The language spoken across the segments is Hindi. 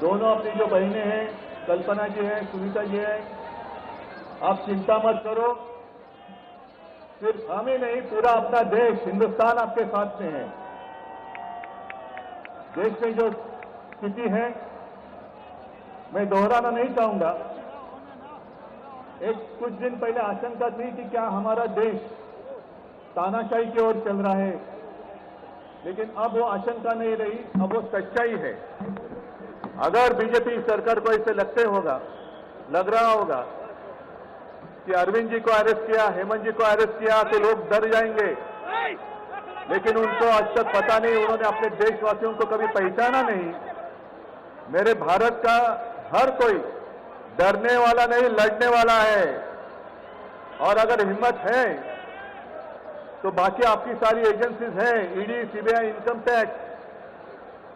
दोनों अपनी जो बहनें हैं, कल्पना जी हैं, सुनीता जी हैं, आप चिंता मत करो। सिर्फ हम ही नहीं, पूरा अपना देश, हिंदुस्तान आपके साथ में है। देश में जो स्थिति है, मैं दोहराना नहीं चाहूंगा। कुछ दिन पहले आशंका थी कि क्या हमारा देश तानाशाही की ओर चल रहा है, लेकिन अब वो आशंका नहीं रही, अब वो सच्चाई है। अगर बीजेपी सरकार को ऐसे लग रहा होगा कि अरविंद जी को अरेस्ट किया, हेमंत जी को अरेस्ट किया तो लोग डर जाएंगे, लेकिन उनको आज तक पता नहीं, उन्होंने अपने देशवासियों को कभी पहचाना नहीं। मेरे भारत का हर कोई डरने वाला नहीं, लड़ने वाला है। और अगर हिम्मत है तो बाकी आपकी सारी एजेंसीज हैं, ईडी, सीबीआई, इनकम टैक्स,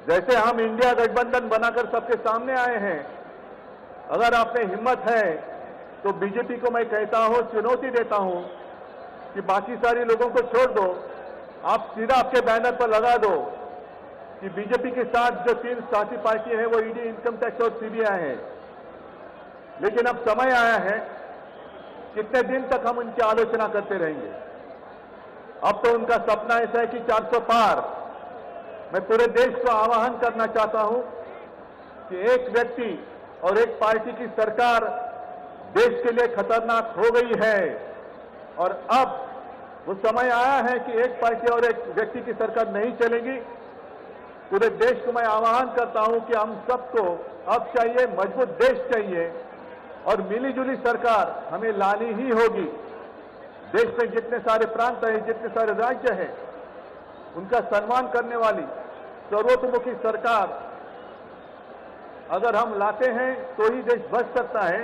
जैसे हम इंडिया गठबंधन बनाकर सबके सामने आए हैं, अगर आप में हिम्मत है तो बीजेपी को मैं कहता हूं, चुनौती देता हूं कि बाकी सारे लोगों को छोड़ दो, आप सीधा आपके बैनर पर लगा दो कि बीजेपी के साथ जो 3 साथी पार्टी है वो ईडी, इनकम टैक्स और सीबीआई है। लेकिन अब समय आया है, कितने दिन तक हम उनकी आलोचना करते रहेंगे? अब तो उनका सपना ऐसा है कि 400 पार। मैं पूरे देश को आह्वान करना चाहता हूं कि एक व्यक्ति और एक पार्टी की सरकार देश के लिए खतरनाक हो गई है, और अब वो समय आया है कि एक पार्टी और एक व्यक्ति की सरकार नहीं चलेगी। पूरे देश को मैं आह्वान करता हूं कि हम सबको अब चाहिए, मजबूत देश चाहिए, और मिलीजुली सरकार हमें लानी ही होगी। देश में जितने सारे प्रांत हैं, जितने सारे राज्य हैं, उनका सम्मान करने वाली सर्वतोमुखी सरकार अगर हम लाते हैं तो ही देश बच सकता है,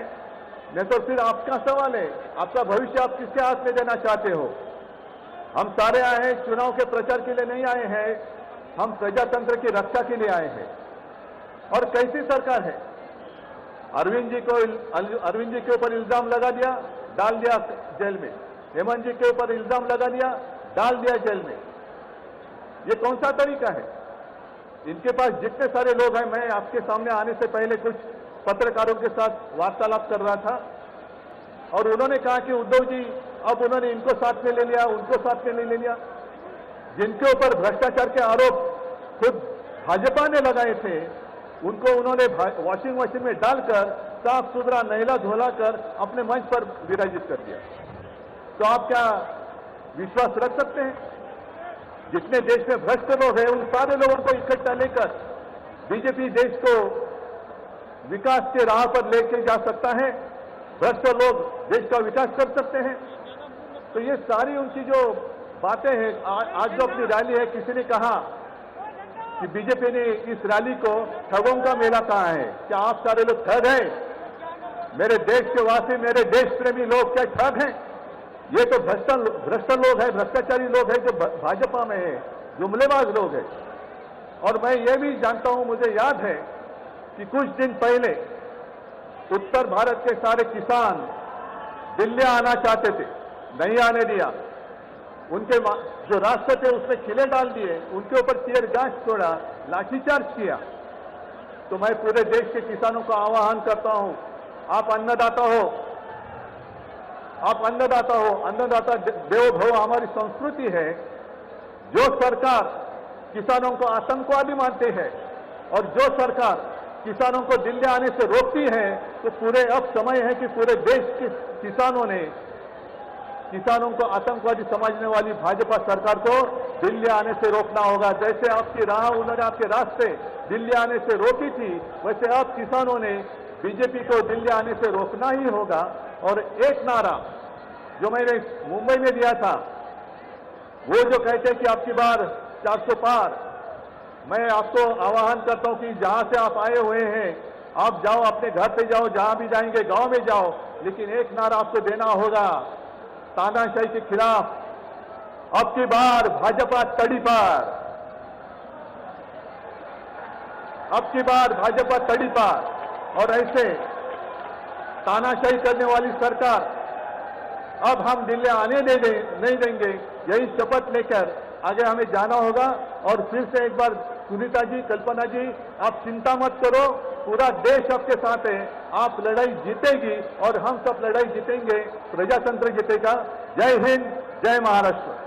नहीं तो फिर आपका सवाल है, आपका भविष्य आप किसके हाथ में देना चाहते हो? हम सारे आए हैं चुनाव के प्रचार के लिए नहीं आए हैं, हम प्रजातंत्र की रक्षा के लिए आए हैं। और कैसी सरकार है? अरविंद जी के ऊपर इल्जाम लगा दिया, डाल दिया जेल में। हेमंत जी के ऊपर इल्जाम लगा दिया, डाल दिया जेल में। ये कौन सा तरीका है? इनके पास जितने सारे लोग हैं, मैं आपके सामने आने से पहले कुछ पत्रकारों के साथ वार्तालाप कर रहा था, और उन्होंने कहा कि उद्धव जी अब उन्होंने इनको साथ में ले लिया, उनको साथ में नहीं ले लिया। जिनके ऊपर भ्रष्टाचार के आरोप खुद भाजपा ने लगाए थे, उनको उन्होंने वॉशिंग मशीन में डालकर साफ सुथरा नहला धोला कर अपने मंच पर विराजित कर दिया। तो आप क्या विश्वास रख सकते हैं? जितने देश में भ्रष्ट लोग हैं, उन सारे लोगों को इकट्ठा लेकर बीजेपी देश को विकास के राह पर लेके जा सकता है? भ्रष्ट लोग देश का विकास कर सकते हैं? तो ये सारी उनकी जो बातें हैं, आज जो अपनी रैली है, किसी ने कहा कि बीजेपी ने इस रैली को ठगों का मेला कहा है। क्या आप सारे लोग ठग हैं? मेरे देश के वासी, मेरे देश प्रेमी लोग क्या ठग हैं? ये तो भ्रष्ट लोग हैं, भ्रष्टाचारी लोग हैं जो भाजपा में है, जुमलेबाज लोग हैं। और मैं ये भी जानता हूं, मुझे याद है कि कुछ दिन पहले उत्तर भारत के सारे किसान दिल्ली आना चाहते थे, नहीं आने दिया। उनके जो रास्ते थे उसमें किले डाल दिए, उनके ऊपर टीयर गैस छोड़ा, लाठीचार्ज किया। तो मैं पूरे देश के किसानों को आह्वान करता हूं, आप अन्नदाता हो, आप अन्नदाता हो, अन्नदाता देवो भव हमारी संस्कृति है। जो सरकार किसानों को आतंकवादी मानती है और जो सरकार किसानों को दिल्ली आने से रोकती है, तो पूरे अब समय है कि पूरे देश के किसानों को आतंकवादी समझने वाली भाजपा सरकार को दिल्ली आने से रोकना होगा। जैसे आपकी राह, उन्होंने आपके रास्ते दिल्ली आने से रोकी थी, वैसे अब किसानों ने बीजेपी को दिल्ली आने से रोकना ही होगा। और एक नारा जो मैंने मुंबई में दिया था, वो जो कहते हैं कि आपकी बार 400 पार, मैं आपको आह्वान करता हूं कि जहां से आप आए हुए हैं, आप जाओ, अपने घर पे जाओ, जहां भी जाएंगे, गांव में जाओ, लेकिन एक नारा आपको देना होगा तानाशाही के खिलाफ, अब की बार भाजपा तड़ी पार, अब की बार भाजपा तड़ी पार। और ऐसे तानाशाही करने वाली सरकार अब हम दिल्ली आने नहीं देंगे, यही शपथ लेकर आगे हमें जाना होगा। और फिर से एक बार सुनीता जी, कल्पना जी, आप चिंता मत करो, पूरा देश आपके साथ है। आप लड़ाई जीतेगी और हम सब लड़ाई जीतेंगे, प्रजातंत्र जीतेगा। जय हिंद, जय महाराष्ट्र।